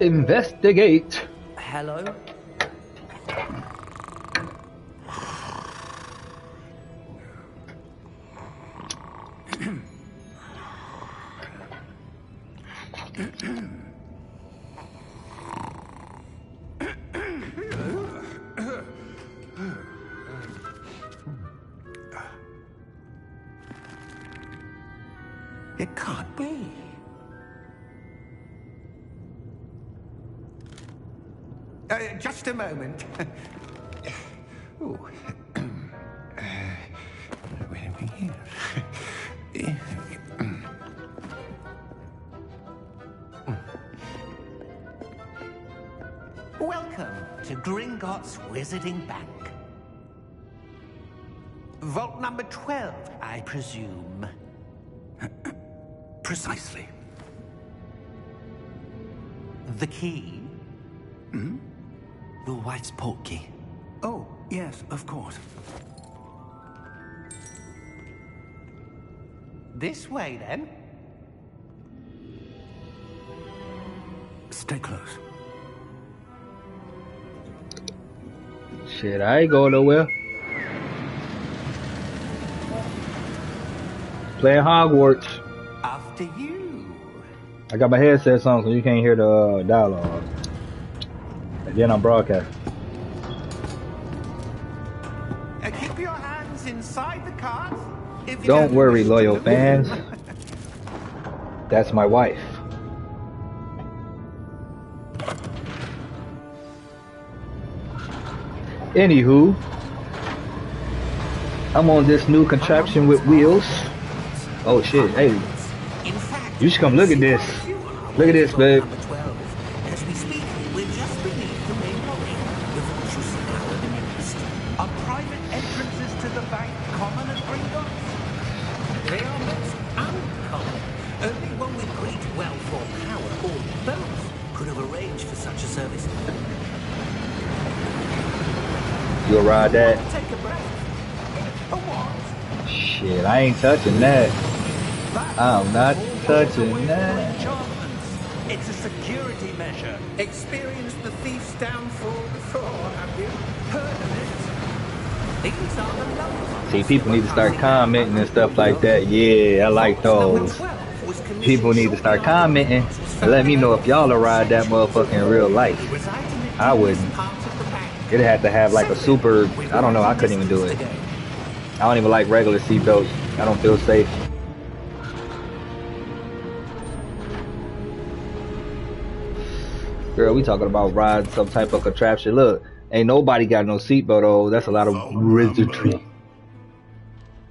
Investigate. Hello? It can't be. Just a moment. Ooh. Where are we here? Welcome to Gringotts Wizarding Bank. Vault number 12, I presume. Precisely. The key? Hmm? Your wife's portkey. Oh, yes, of course. This way, then. Stay close. Shit, I ain't going nowhere. Playing Hogwarts. After you. I got my headset on so you can't hear the dialogue. And then I'm broadcasting. Keep your hands inside the cart. If you Don't worry, loyal fans. That's my wife. Anywho, I'm on this new contraption with wheels. Oh shit, hey. You should come look at this. Look at this, babe. As we speak, we're just beneath the main lobby. The vault you see now in the east. Are private entrances to the bank common at Gringotts? They are most uncommon. Only one with great wealth or power, or both, could have arranged for such a service. You'll ride that? Take a breath. A what? Shit, I ain't touching that. I'm not touching that. It's a security measure. Experienced the thief's downfall before, have you? Heard of it? These are the numbers. See, people need to start commenting and stuff like that. Yeah, I like those. People need to start commenting and let me know if y'all will ride that motherfucker in real life. I wouldn't. It'd have to have like a super, I don't know, I couldn't even do it. I don't even like regular seatbelts. I don't feel safe. Girl, we talking about riding some type of contraption. Look, ain't nobody got no seatbelt, oh, that's a lot of wizardry.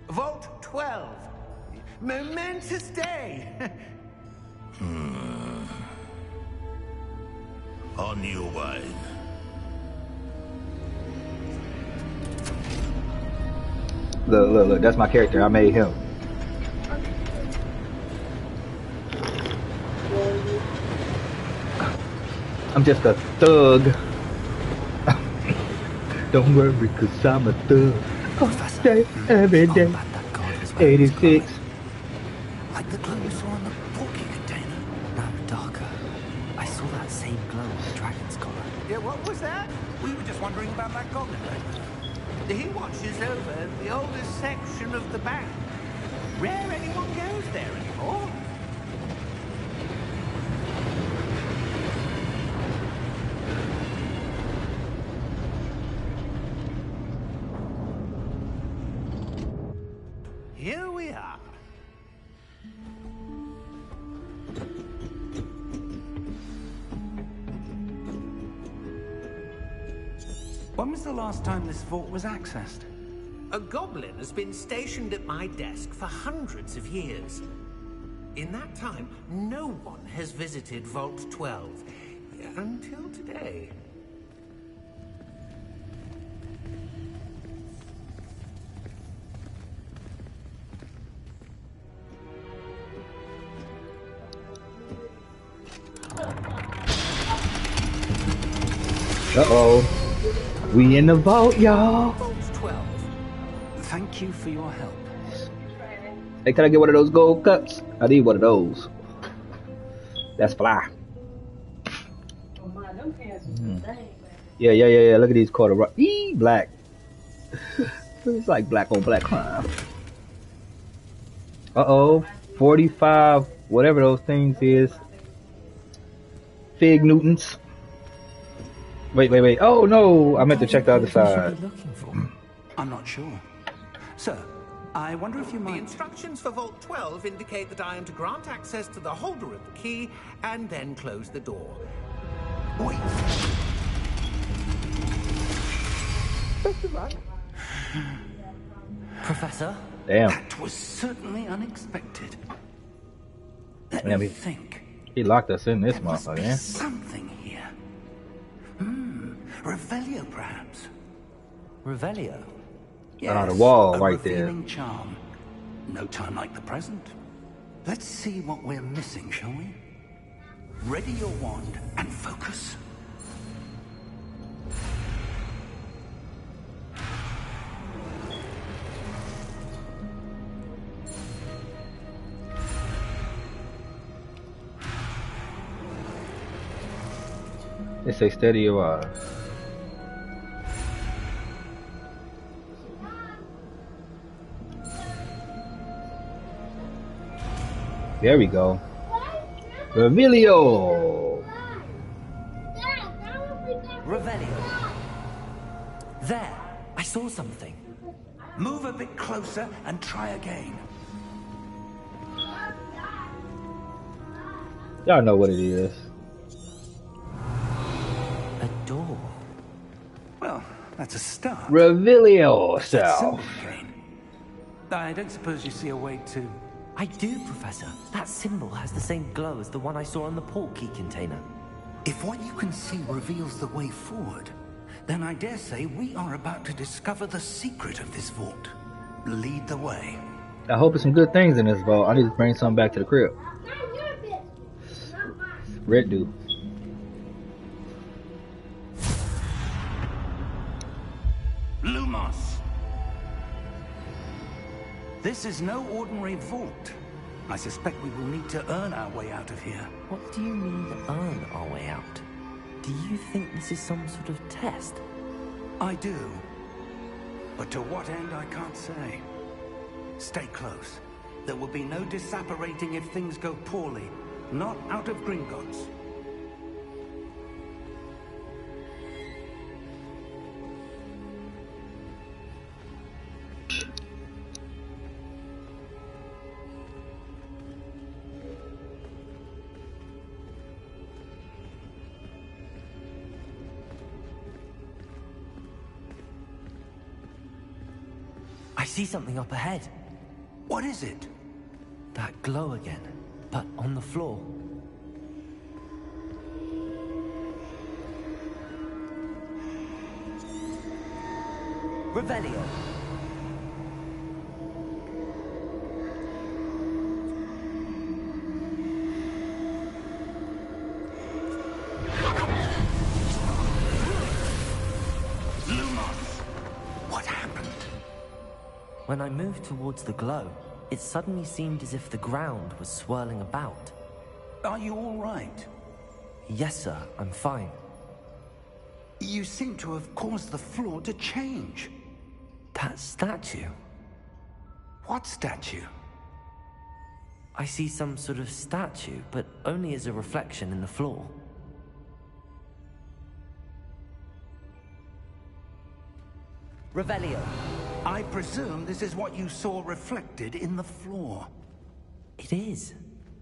Vault 12. Momentous day. On your way. Look, that's my character. I made him. I'm just a thug. Don't worry, cause I'm a thug. All day, every day. 86. Like the glow you saw on the portkey container. No, darker. I saw that same glow on the dragon's collar. Yeah, what was that? We were just wondering about that goblin. He watches over the oldest section of the bank. Rare anyone goes there anymore. Here we are. When was the last time this vault was accessed? A goblin has been stationed at my desk for hundreds of years. In that time, no one has visited Vault 12. Until today. Uh-oh. We in the vault, y'all. Vault 12. Thank you for your help. Hey, can I get one of those gold cups? I need one of those. That's fly. Yeah. Look at these corduroy. Black. It's like black on black crime. 45, whatever those things is. Fig Newtons. Wait. Oh no, I meant to check the other side. Looking for? I'm not sure. Sir, I wonder if you might... The instructions for Vault 12 indicate that I am to grant access to the holder of the key and then close the door. Wait. Professor? Damn. That was certainly unexpected. Let Yeah, me think. He locked us in this There must motherfucker, be man. something here. Revelio, perhaps. Revelio? Yes, the wall a right there. revealing charm. No time like the present. Let's see what we're missing, shall we? Ready your wand and focus. They say steady your There we go. Revelio. Revelio. There! I saw something. Move a bit closer and try again. Y'all know what it is. A door. Well, that's a start. Revelio That cell. symbol again. I don't suppose you see a way to... I do, Professor. That symbol has the same glow as the one I saw on the port key container. If what you can see reveals the way forward, then I dare say we are about to discover the secret of this vault. Lead the way. I hope there's some good things in this vault. I need to bring something back to the crib. Red dude. Lumos! This is no ordinary vault. I suspect we will need to earn our way out of here. What do you mean, earn our way out? Do you think this is some sort of test? I do. But to what end, I can't say. Stay close. There will be no disapparating if things go poorly. Not out of Gringotts. I see something up ahead. What is it? That glow again, but on the floor. Revelio. What happened? When I moved towards the glow, it suddenly seemed as if the ground was swirling about. Are you all right? Yes, sir, I'm fine. You seem to have caused the floor to change. That statue. What statue? I see some sort of statue, but only as a reflection in the floor. Revelio. I presume this is what you saw reflected in the floor. It is.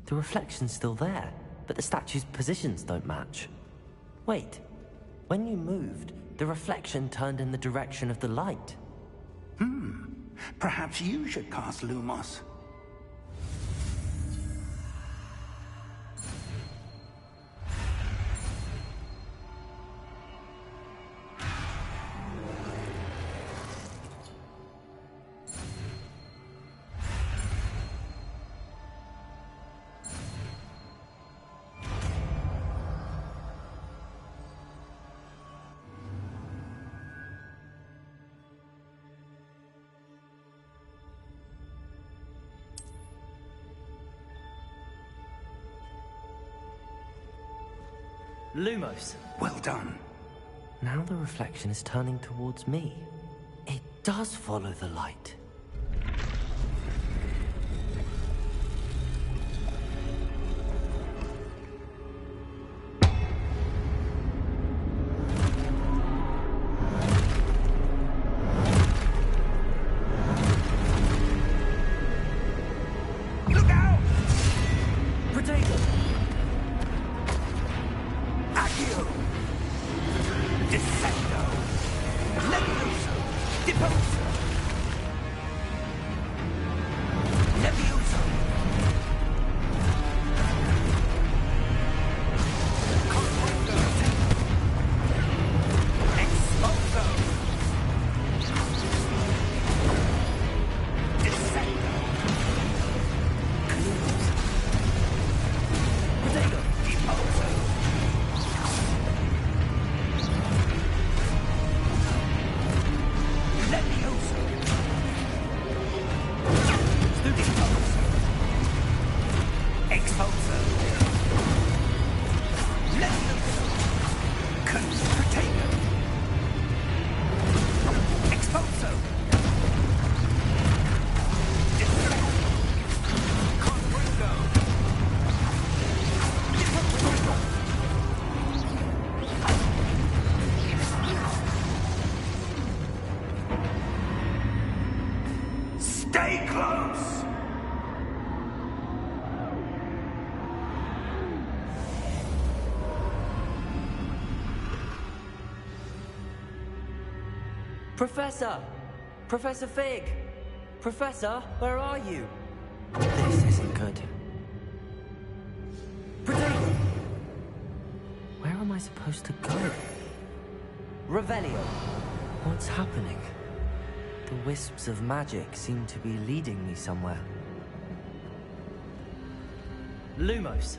The reflection's still there, but the statue's positions don't match. Wait. When you moved, the reflection turned in the direction of the light. Perhaps you should cast Lumos. Lumos. Well done. Now the reflection is turning towards me. It does follow the light. Look out! Potato! Accio! Descendo! Levioso! Deposo! Levioso! Confundo! Exposo! Descendo! Potato! Deposo! Levioso! Deposo! Exposo! Levioso! Potato! Exposo! Confundo! Stay close! Professor! Professor Fig! Professor, where are you? This isn't good. Potato! Where am I supposed to go? Revelio! What's happening? The wisps of magic seem to be leading me somewhere. Lumos!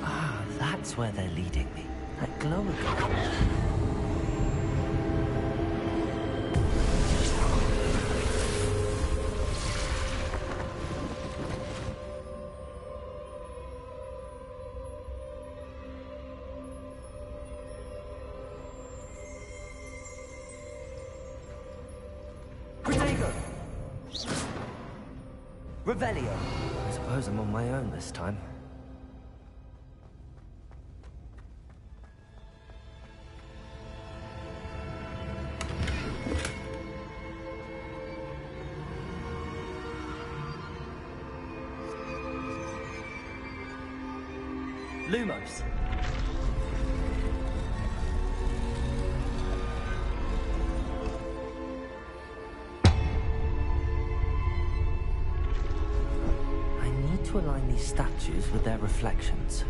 Ah, that's where they're leading me. That glow again. Potato! Revelio! I suppose I'm on my own this time. Lumos. I need to align these statues with their reflections.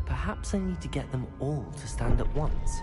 Perhaps I need to get them all to stand at once.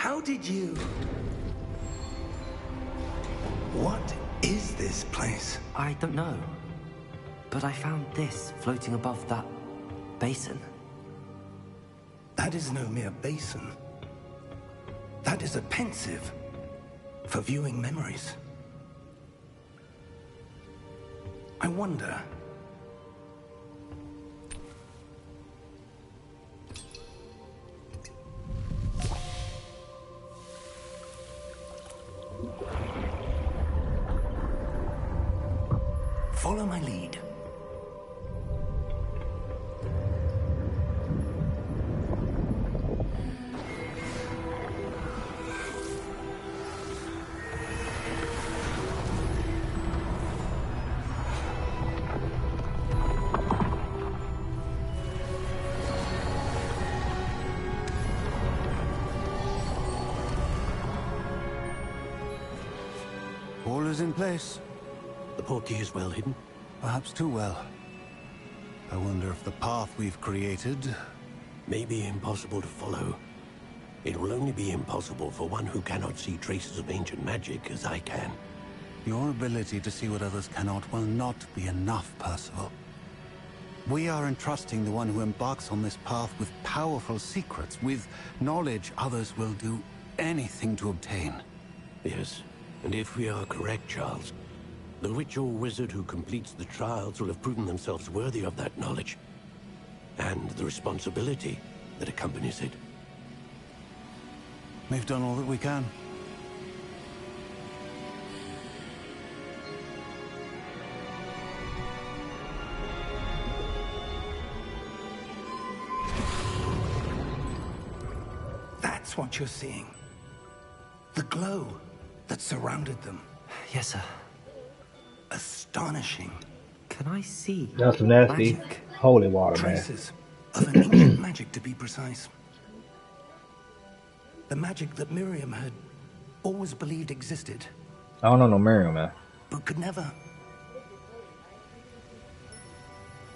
How did you... What is this place? I don't know. But I found this floating above that basin. That is no mere basin. That is a pensive for viewing memories. I wonder... Follow my lead. All is in place. The portkey is well hidden. Perhaps too well. I wonder if the path we've created... May be impossible to follow. It will only be impossible for one who cannot see traces of ancient magic as I can. Your ability to see what others cannot will not be enough, Percival. We are entrusting the one who embarks on this path with powerful secrets, with knowledge others will do anything to obtain. Yes, and if we are correct, Charles, the witch or wizard who completes the trials will have proven themselves worthy of that knowledge, and the responsibility that accompanies it. We've done all that we can. That's what you're seeing. The glow that surrounded them. Yes, sir. Astonishing. Can I see That's nasty. magic? Holy water, man. Traces of an ancient magic, to be precise. The magic that Miriam had always believed existed, I don't know no Miriam, man. but could never.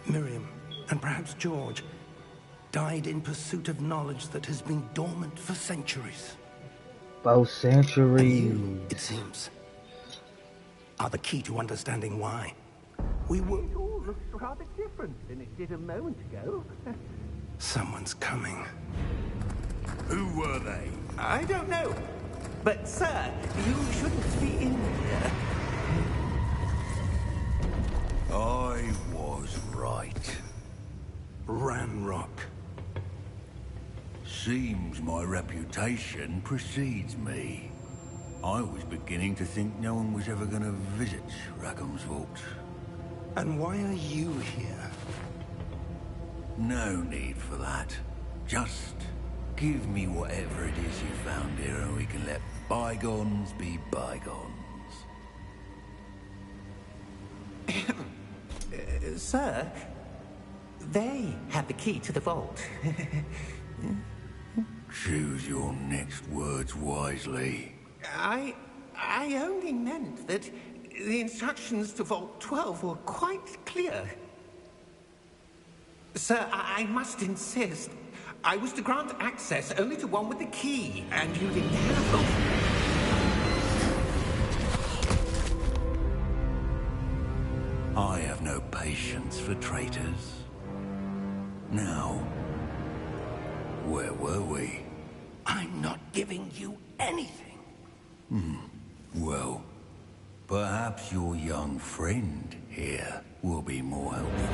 Miriam, and perhaps George, died in pursuit of knowledge that has been dormant for centuries. About centuries. You, it seems, are the key to understanding why. We were... It all looks rather different than it did a moment ago. Someone's coming. Who were they? I don't know. But, sir, you shouldn't be in here. I was right. Ranrock. Seems my reputation precedes me. I was beginning to think no one was ever going to visit Rackham's vault. And why are you here? No need for that. Just give me whatever it is you found here and we can let bygones be bygones. Sir, they have the key to the vault. Choose your next words wisely. I only meant that the instructions to Vault 12 were quite clear. Sir, I must insist. I was to grant access only to one with the key, and you didn't have them. I have no patience for traitors. Now, where were we? I'm not giving you anything. Well, perhaps your young friend here will be more helpful.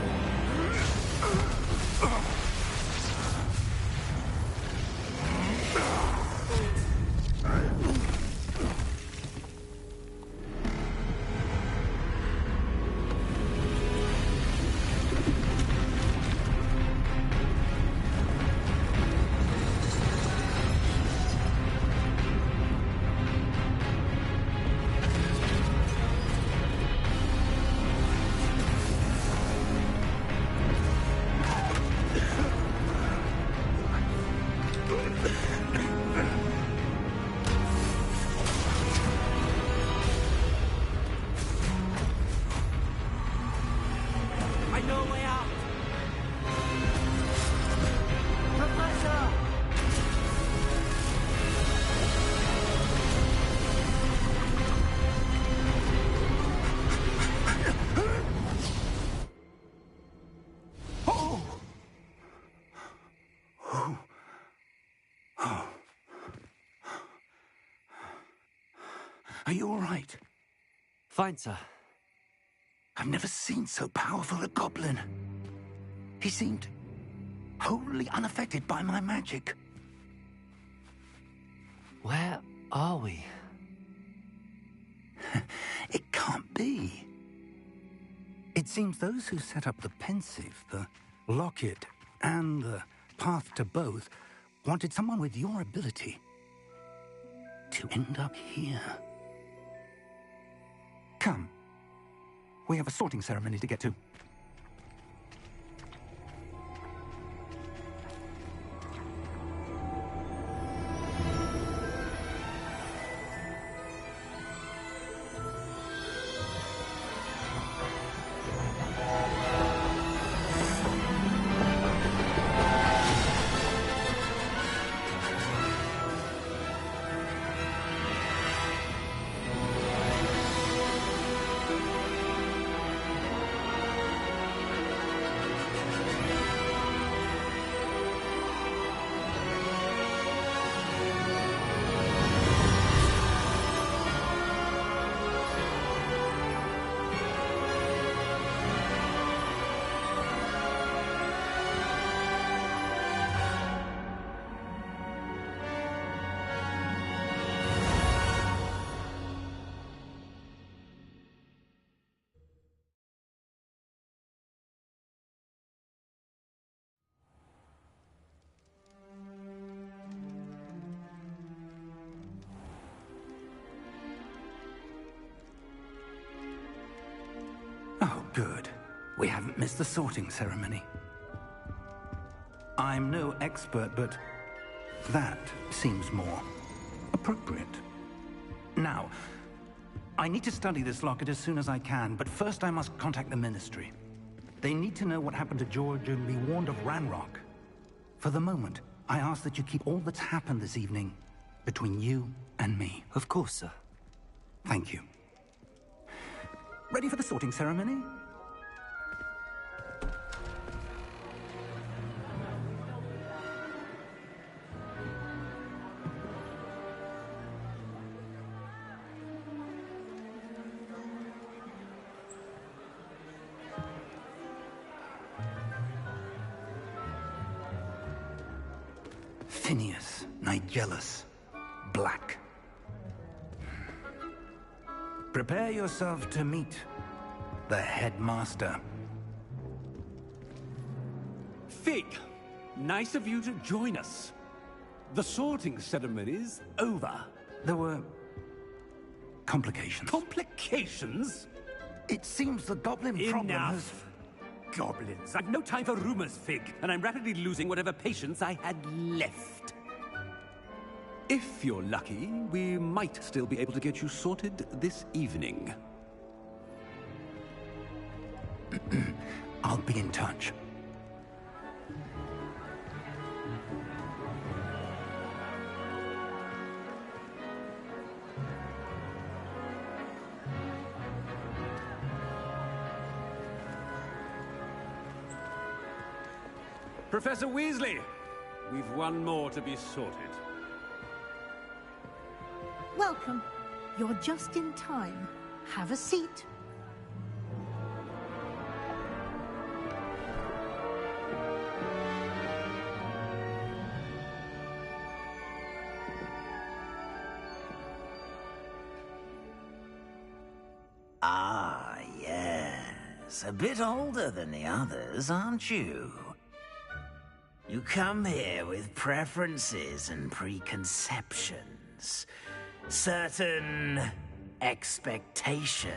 Are you all right? Fine, sir. I've never seen so powerful a goblin. He seemed wholly unaffected by my magic. Where are we? It can't be. It seems those who set up the pensive, the locket, and the path to both wanted someone with your ability to end up here. Come. We have a sorting ceremony to get to. Oh, good. We haven't missed the sorting ceremony. I'm no expert, but that seems more appropriate. Now, I need to study this locket as soon as I can, but first I must contact the Ministry. They need to know what happened to George and be warned of Ranrock. For the moment, I ask that you keep all that's happened this evening between you and me. Of course, sir. Thank you. Ready for the sorting ceremony? Phineas, Nigellus, Black. Prepare yourself to meet the headmaster. Fig, nice of you to join us. The sorting ceremony's over. There were complications. Complications? It seems the goblin problem has... Enough. Goblins. I've no time for rumors, Fig, and I'm rapidly losing whatever patience I had left. If you're lucky, we might still be able to get you sorted this evening. I'll be in touch. Professor Weasley, we've one more to be sorted. Welcome. You're just in time. Have a seat. Ah, yes. A bit older than the others, aren't you? You come here with preferences and preconceptions. Certain expectations.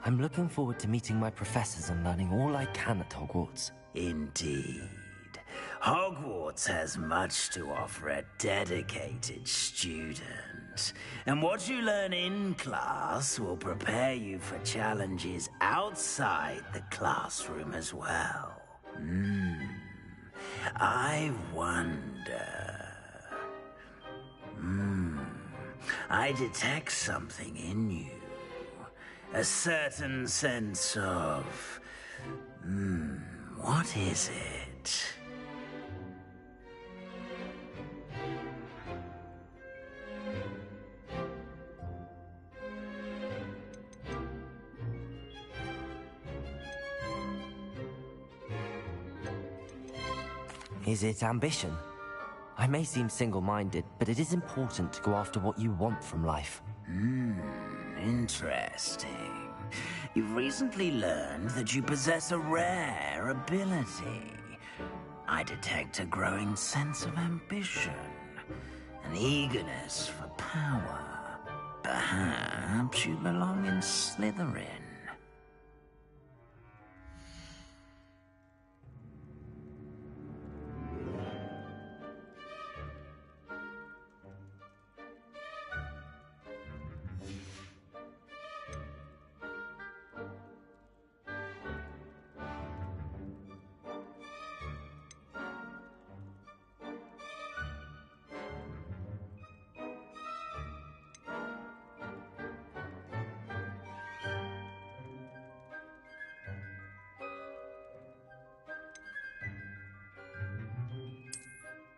I'm looking forward to meeting my professors and learning all I can at Hogwarts. Indeed. Hogwarts has much to offer a dedicated student. And what you learn in class will prepare you for challenges outside the classroom as well. I wonder... I detect something in you. A certain sense of... what is it? Is it ambition? I may seem single-minded, but it is important to go after what you want from life. Interesting. You've recently learned that you possess a rare ability. I detect a growing sense of ambition, an eagerness for power. Perhaps you belong in Slytherin.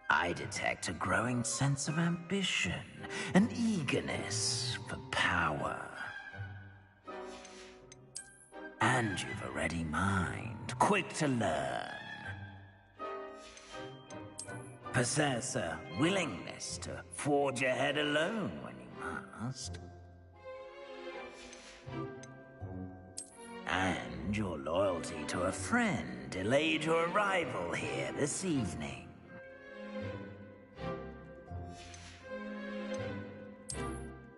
I detect a growing sense of ambition, an eagerness for power. And you've a ready mind, quick to learn. Possess a willingness to forge ahead alone when you must. And your loyalty to a friend delayed your arrival here this evening.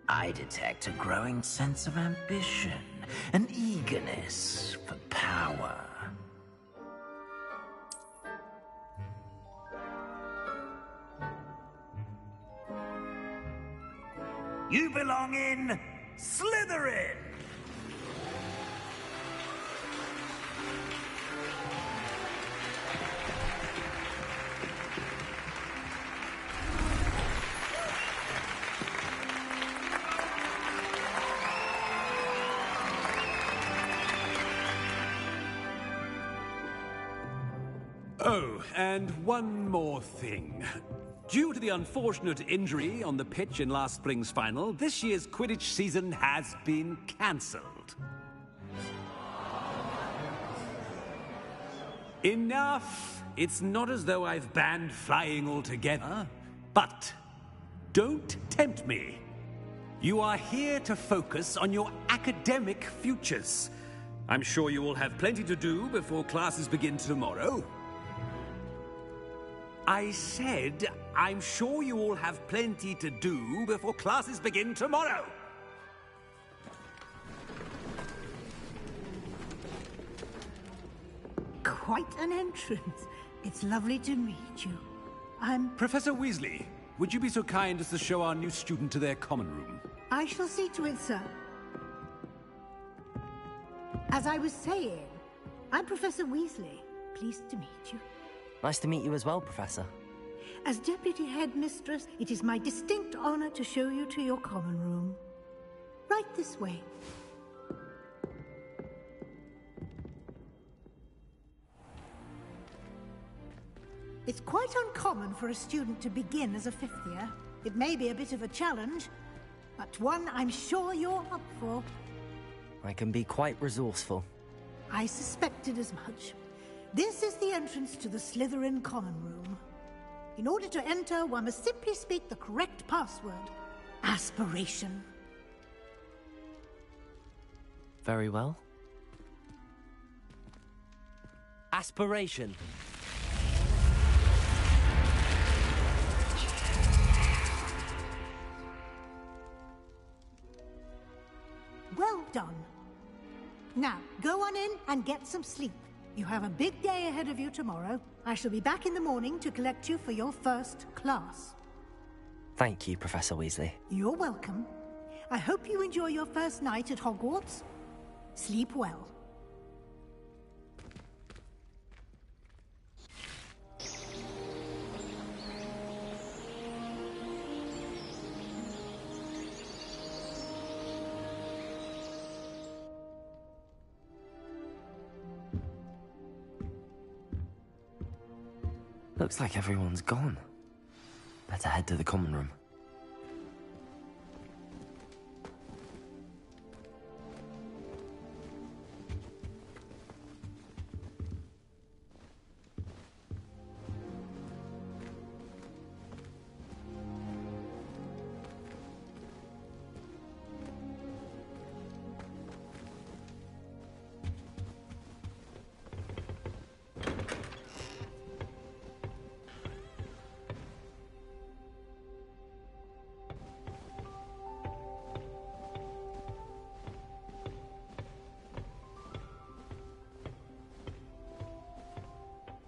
I detect a growing sense of ambition, an eagerness for power. You belong in Slytherin! Oh, and one more thing. Due to the unfortunate injury on the pitch in last spring's final, this year's Quidditch season has been cancelled. Enough! It's not as though I've banned flying altogether. But don't tempt me. You are here to focus on your academic futures. I'm sure you will have plenty to do before classes begin tomorrow. I said, I'm sure you all have plenty to do before classes begin tomorrow. Quite an entrance. It's lovely to meet you. I'm... Professor Weasley, would you be so kind as to show our new student to their common room? I shall see to it, sir. As I was saying, I'm Professor Weasley. Pleased to meet you. Nice to meet you as well, Professor. As Deputy Headmistress, it is my distinct honor to show you to your common room. Right this way. It's quite uncommon for a student to begin as a fifth year. It may be a bit of a challenge, but one I'm sure you're up for. I can be quite resourceful. I suspected as much. This is the entrance to the Slytherin common room. In order to enter, one must simply speak the correct password. Aspiration. Very well. Aspiration. Well done. Now, go on in and get some sleep. You have a big day ahead of you tomorrow. I shall be back in the morning to collect you for your first class. Thank you, Professor Weasley. You're welcome. I hope you enjoy your first night at Hogwarts. Sleep well. Looks like everyone's gone. Better head to the common room.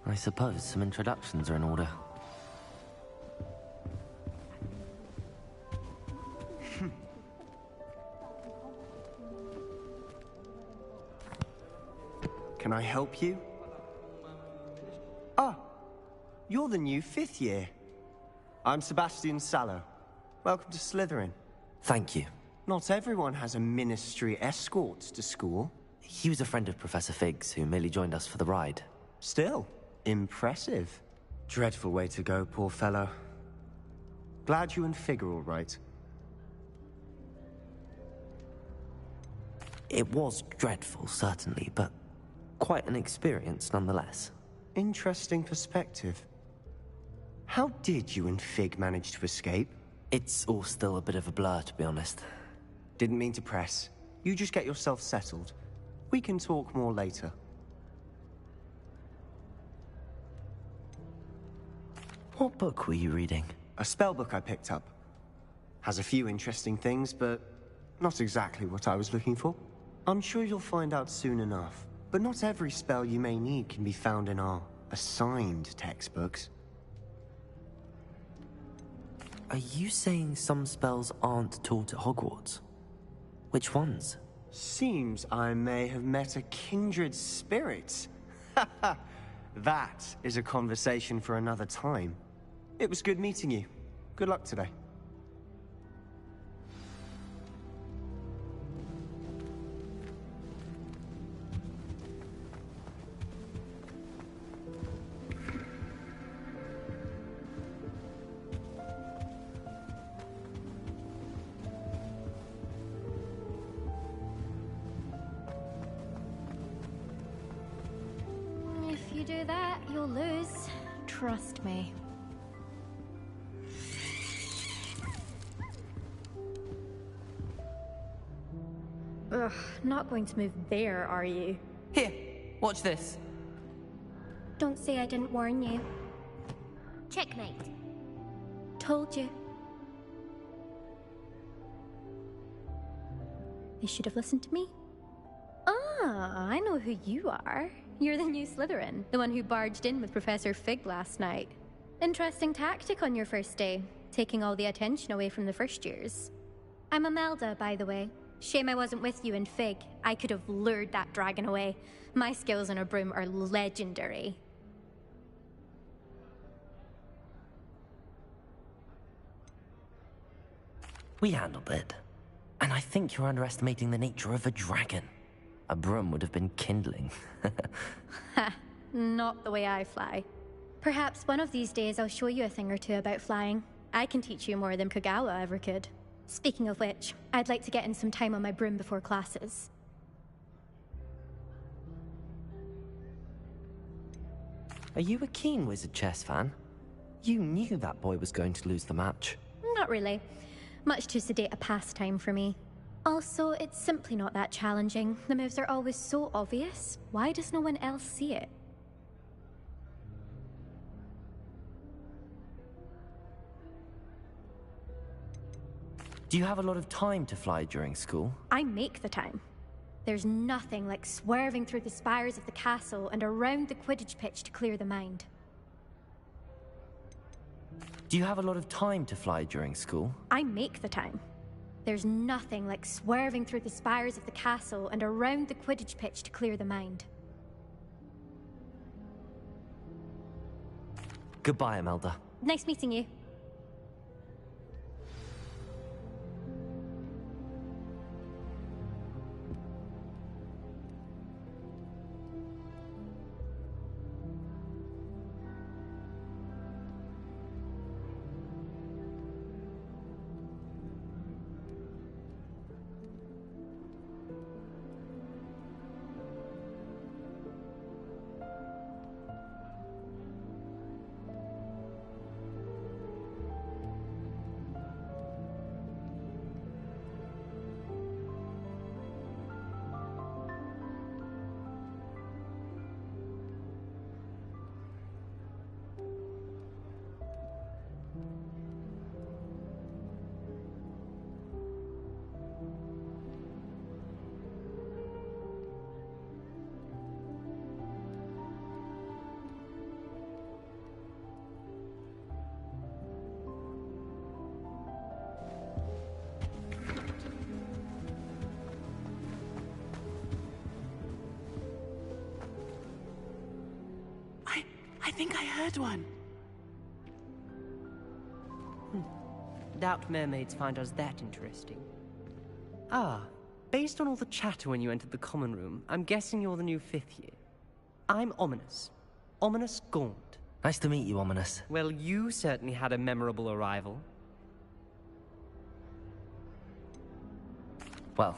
I suppose some introductions are in order. Can I help you? Ah, you're the new 5th year. I'm Sebastian Sallow. Welcome to Slytherin. Thank you. Not everyone has a ministry escort to school. He was a friend of Professor Fig's who merely joined us for the ride. Still, impressive. Dreadful way to go, poor fellow. Glad you and Fig are all right. It was dreadful, certainly, but quite an experience nonetheless. Interesting perspective. How did you and Fig manage to escape? It's all still a bit of a blur, to be honest. Didn't mean to press. You just get yourself settled. We can talk more later. What book were you reading? A spell book I picked up. Has a few interesting things, but not exactly what I was looking for. I'm sure you'll find out soon enough. But not every spell you may need can be found in our assigned textbooks. Are you saying some spells aren't taught at Hogwarts? Which ones? Seems I may have met a kindred spirit. That is a conversation for another time. It was good meeting you. Good luck today. If you do that, you'll lose. Trust me. Ugh, not going to move there, are you? Here, watch this. Don't say I didn't warn you. Checkmate. Told you. They should have listened to me. Ah, I know who you are. You're the new Slytherin, the one who barged in with Professor Fig last night. Interesting tactic on your first day, taking all the attention away from the first years. I'm Imelda, by the way. Shame I wasn't with you in Fig. I could have lured that dragon away. My skills on a broom are legendary. We handled it. And I think you're underestimating the nature of a dragon. A broom would have been kindling. Ha, not the way I fly. Perhaps one of these days I'll show you a thing or two about flying. I can teach you more than Kagawa ever could. Speaking of which, I'd like to get in some time on my broom before classes. Are you a keen wizard chess fan? You knew that boy was going to lose the match. Not really. Much too sedate a pastime for me. Also, it's simply not that challenging. The moves are always so obvious. Why does no one else see it? Do you have a lot of time to fly during school? I make the time. There's nothing like swerving through the spires of the castle and around the Quidditch pitch to clear the mind. Do you have a lot of time to fly during school? I make the time. There's nothing like swerving through the spires of the castle and around the Quidditch pitch to clear the mind. Goodbye, Imelda. Nice meeting you. I think I heard one. Doubt mermaids find us that interesting. Ah, based on all the chatter when you entered the common room, I'm guessing you're the new 5th year. I'm Ominous. Ominous Gaunt. Nice to meet you, Ominous. Well, you certainly had a memorable arrival. Well,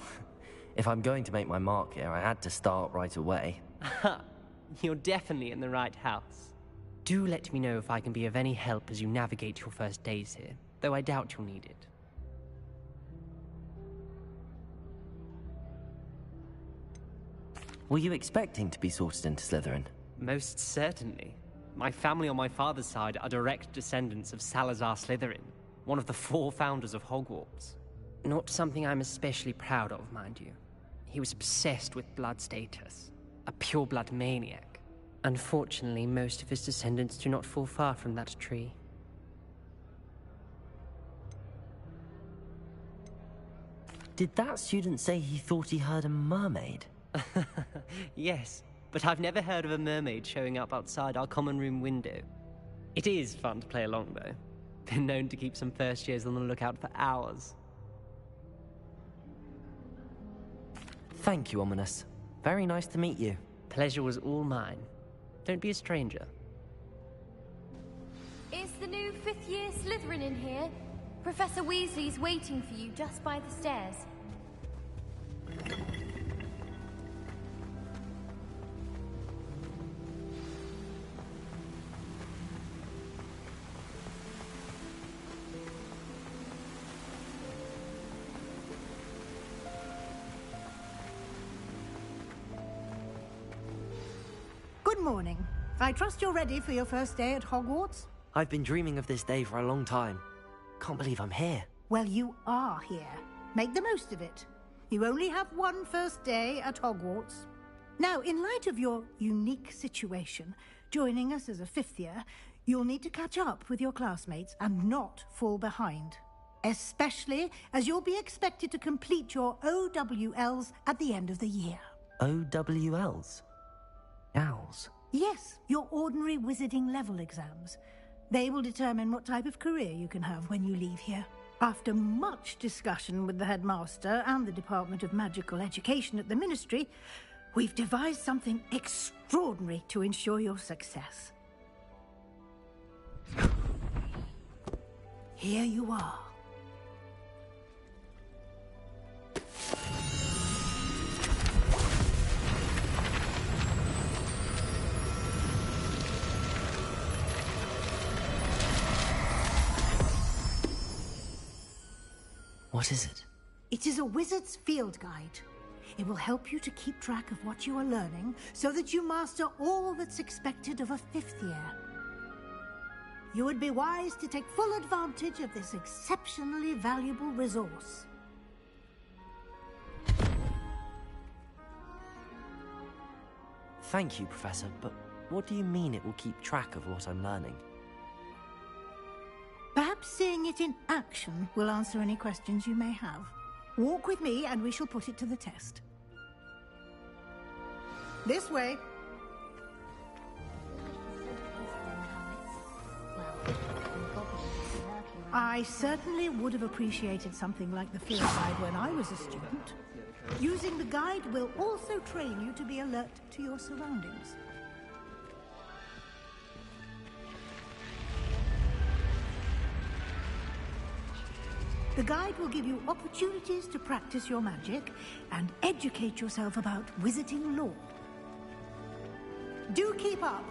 if I'm going to make my mark here, I had to start right away. Ha! You're definitely in the right house. Do let me know if I can be of any help as you navigate your first days here, though I doubt you'll need it. Were you expecting to be sorted into Slytherin? Most certainly. My family on my father's side are direct descendants of Salazar Slytherin, one of the 4 founders of Hogwarts. Not something I'm especially proud of, mind you. He was obsessed with blood status, a pure-blood maniac. Unfortunately, most of his descendants do not fall far from that tree. Did that student say he thought he heard a mermaid? Yes, but I've never heard of a mermaid showing up outside our common room window. It is fun to play along, though. Been known to keep some first years on the lookout for hours. Thank you, Ominous. Very nice to meet you. Pleasure was all mine. Don't be a stranger. Is the new 5th year Slytherin in here? Professor Weasley's waiting for you just by the stairs. Good morning. I trust you're ready for your first day at Hogwarts? I've been dreaming of this day for a long time. Can't believe I'm here. Well, you are here. Make the most of it. You only have one first day at Hogwarts. Now, in light of your unique situation, joining us as a 5th year, you'll need to catch up with your classmates and not fall behind. Especially as you'll be expected to complete your OWLs at the end of the year. OWLs? Owls? Yes, your ordinary wizarding level exams. They will determine what type of career you can have when you leave here. After much discussion with the headmaster and the Department of Magical Education at the Ministry, we've devised something extraordinary to ensure your success. Here you are. What is it? It is a wizard's field guide. It will help you to keep track of what you are learning so that you master all that's expected of a 5th year. You would be wise to take full advantage of this exceptionally valuable resource. Thank you, Professor, but what do you mean it will keep track of what I'm learning? Perhaps seeing it in action will answer any questions you may have. Walk with me and we shall put it to the test. This way. I certainly would have appreciated something like the field guide when I was a student. Using the guide will also train you to be alert to your surroundings. The guide will give you opportunities to practice your magic and educate yourself about wizarding lore. Do keep up!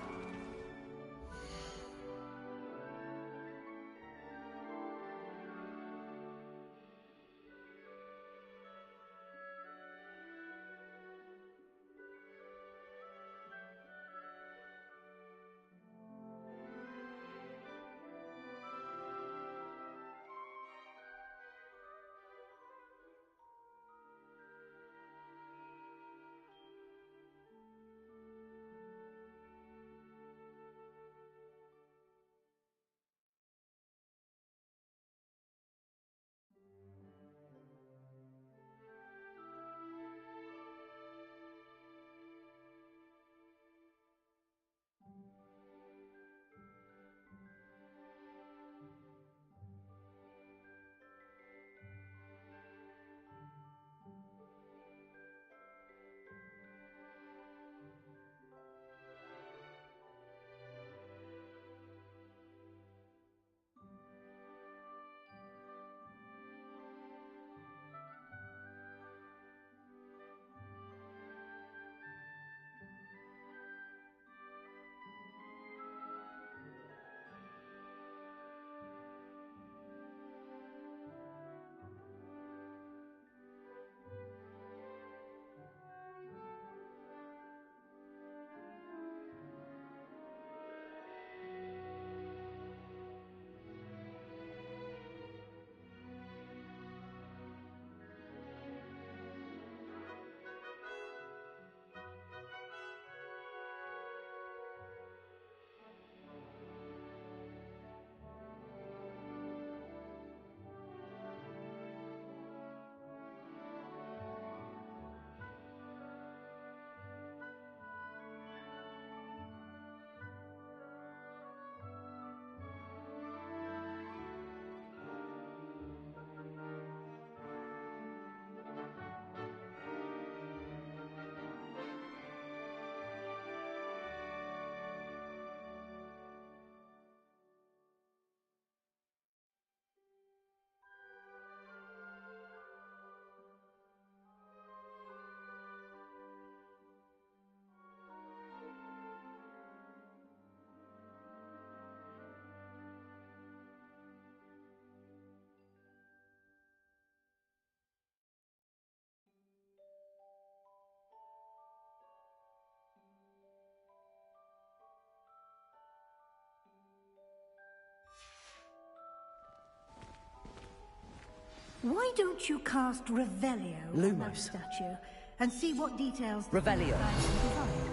Why don't you cast Revelio on that Lumos. statue and see what details the Revelio. guides can provide?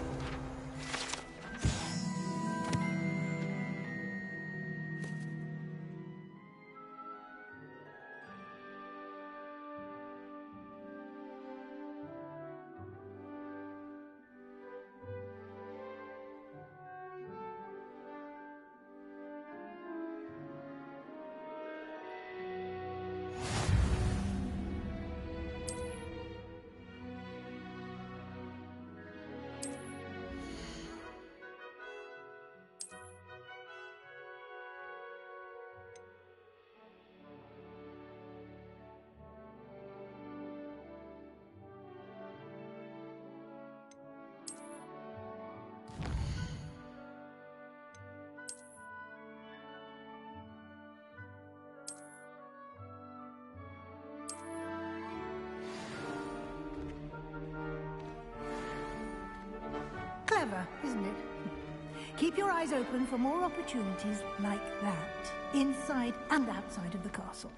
Clever, isn't it? Keep your eyes open for more opportunities like that, inside and outside of the castle.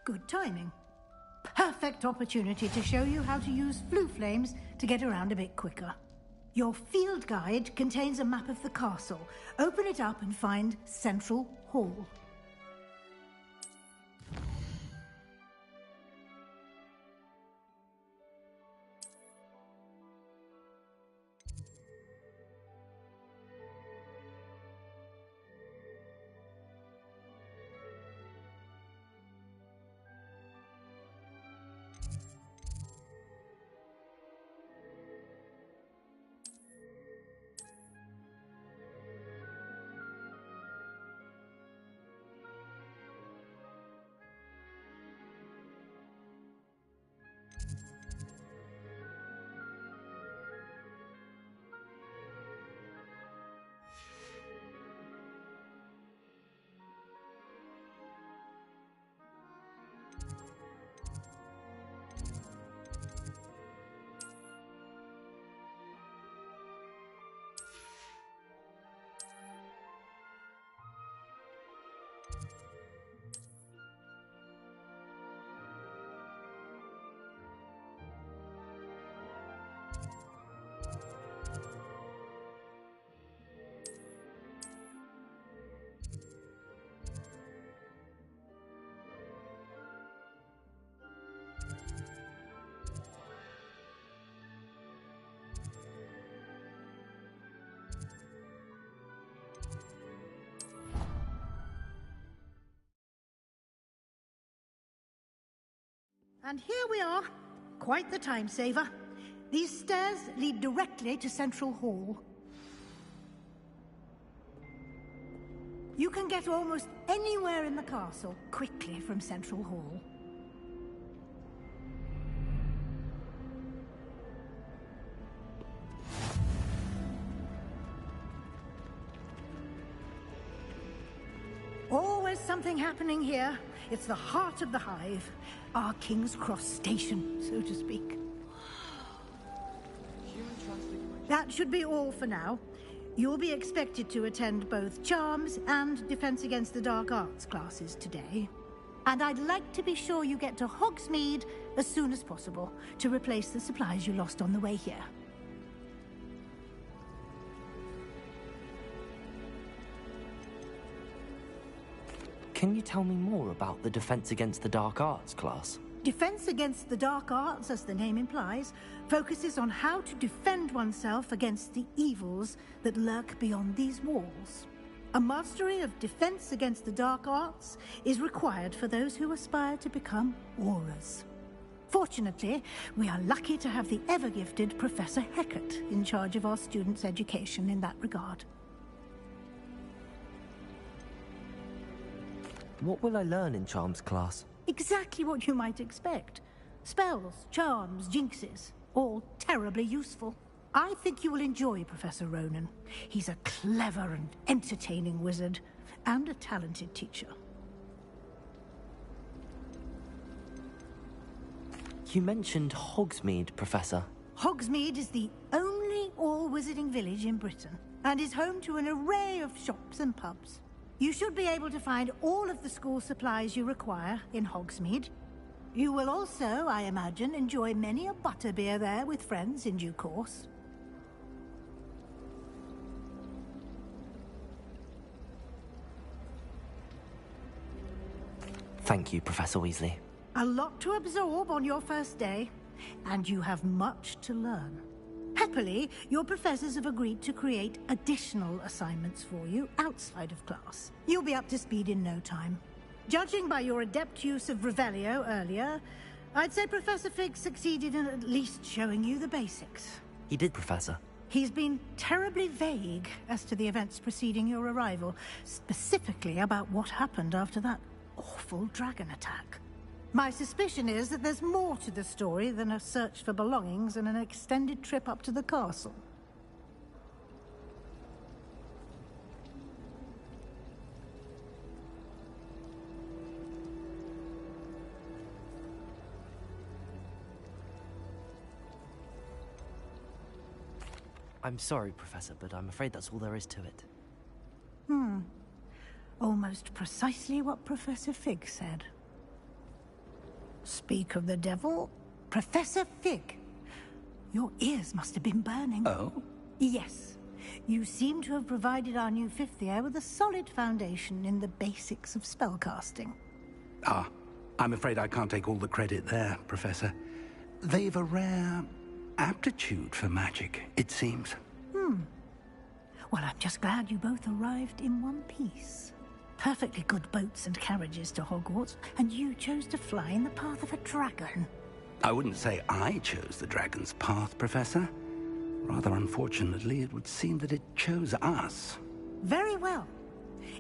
Good timing. Perfect opportunity to show you how to use flue flames to get around a bit quicker. Your field guide contains a map of the castle. Open it up and find Central Hall. And here we are. Quite the time saver. These stairs lead directly to Central Hall. You can get almost anywhere in the castle quickly from Central Hall. Always something happening here. It's the heart of the hive. Our King's Cross station, so to speak. That should be all for now. You'll be expected to attend both Charms and Defense Against the Dark Arts classes today. And I'd like to be sure you get to Hogsmeade as soon as possible to replace the supplies you lost on the way here. Can you tell me more about the Defense Against the Dark Arts class? Defense Against the Dark Arts, as the name implies, focuses on how to defend oneself against the evils that lurk beyond these walls. A mastery of Defense Against the Dark Arts is required for those who aspire to become Aurors. Fortunately, we are lucky to have the ever-gifted Professor Heckert in charge of our students' education in that regard. What will I learn in Charms class? Exactly what you might expect. Spells, charms, jinxes, all terribly useful. I think you will enjoy Professor Ronan. He's a clever and entertaining wizard, and a talented teacher. You mentioned Hogsmeade, Professor. Hogsmeade is the only all-wizarding village in Britain, and is home to an array of shops and pubs. You should be able to find all of the school supplies you require in Hogsmeade. You will also, I imagine, enjoy many a butterbeer there with friends in due course. Thank you, Professor Weasley. A lot to absorb on your first day, and you have much to learn. Happily, your professors have agreed to create additional assignments for you outside of class. You'll be up to speed in no time. Judging by your adept use of Revelio earlier, I'd say Professor Fig succeeded in at least showing you the basics. He did, Professor. He's been terribly vague as to the events preceding your arrival, specifically about what happened after that awful dragon attack. My suspicion is that there's more to the story than a search for belongings and an extended trip up to the castle. I'm sorry, Professor, but I'm afraid that's all there is to it. Almost precisely what Professor Fig said. Speak of the devil, Professor Fig. Your ears must have been burning. Oh? Yes. You seem to have provided our new fifth year with a solid foundation in the basics of spellcasting. Ah, I'm afraid I can't take all the credit there, Professor. They've a rare aptitude for magic, it seems. Well, I'm just glad you both arrived in one piece. Perfectly good boats and carriages to Hogwarts, and you chose to fly in the path of a dragon. I wouldn't say I chose the dragon's path, Professor. Rather unfortunately, it would seem that it chose us. Very well.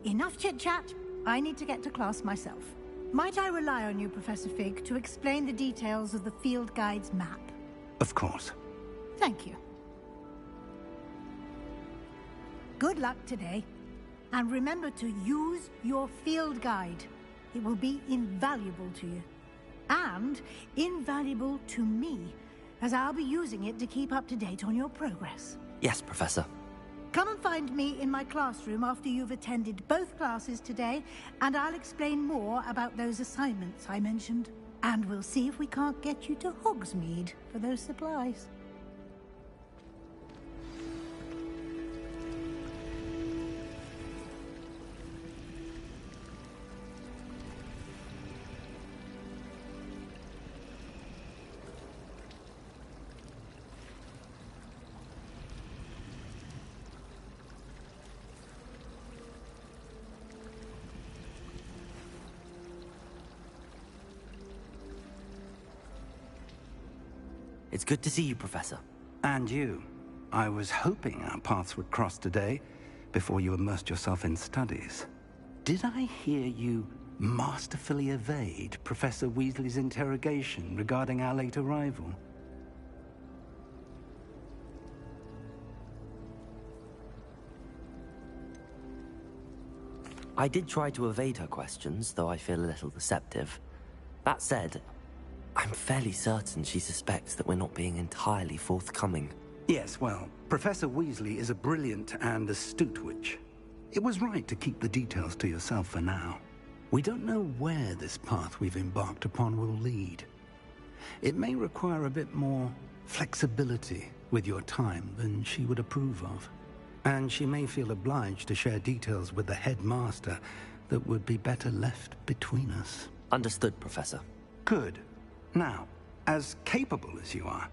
Enough chit-chat. I need to get to class myself. Might I rely on you, Professor Fig, to explain the details of the field guide's map? Of course. Thank you. Good luck today. And remember to use your field guide. It will be invaluable to you. And invaluable to me, as I'll be using it to keep up to date on your progress. Yes, Professor. Come and find me in my classroom after you've attended both classes today, and I'll explain more about those assignments I mentioned. And we'll see if we can't get you to Hogsmeade for those supplies. It's good to see you, Professor. And you. I was hoping our paths would cross today, before you immersed yourself in studies. Did I hear you masterfully evade Professor Weasley's interrogation regarding our late arrival? I did try to evade her questions, though I feel a little deceptive. That said, I'm fairly certain she suspects that we're not being entirely forthcoming. Yes, well, Professor Weasley is a brilliant and astute witch. It was right to keep the details to yourself for now. We don't know where this path we've embarked upon will lead. It may require a bit more flexibility with your time than she would approve of. And she may feel obliged to share details with the headmaster that would be better left between us. Understood, Professor. Good. Now, as capable as you are,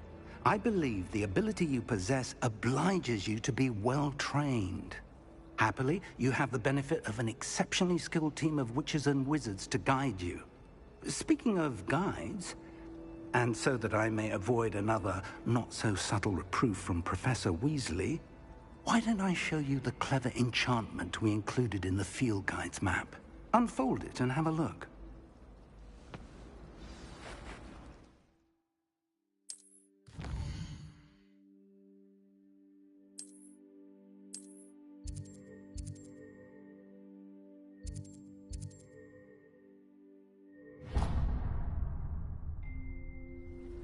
I believe the ability you possess obliges you to be well-trained. Happily, you have the benefit of an exceptionally skilled team of witches and wizards to guide you. Speaking of guides, and so that I may avoid another not-so-subtle reproof from Professor Weasley, why don't I show you the clever enchantment we included in the field guide's map? Unfold it and have a look.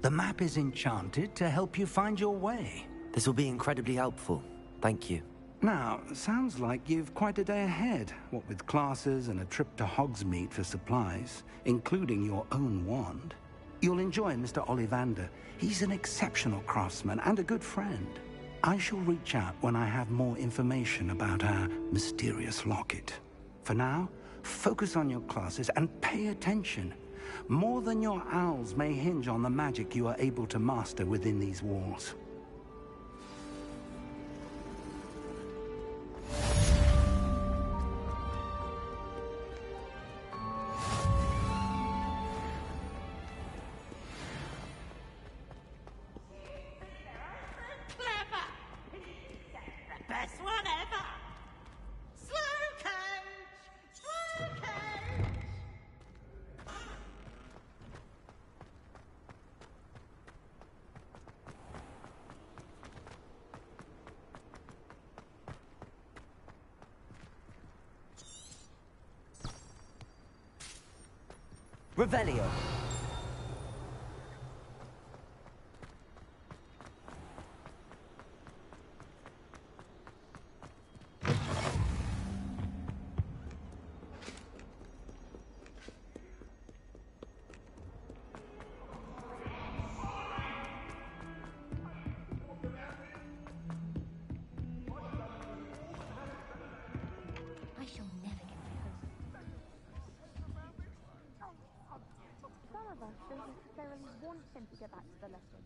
The map is enchanted to help you find your way. This will be incredibly helpful. Thank you. Now, sounds like you've quite a day ahead, what with classes and a trip to Hogsmeade for supplies, including your own wand. You'll enjoy Mr. Ollivander. He's an exceptional craftsman and a good friend. I shall reach out when I have more information about our mysterious locket. For now, focus on your classes and pay attention. More than your owls may hinge on the magic you are able to master within these walls. Best one ever! Slow coach! Slow coach! Revelio. I shall never get my home. Some of us don't necessarily want him to get back to the lesson.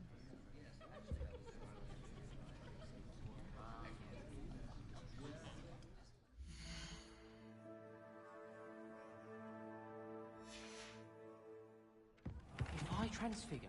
If I transfigure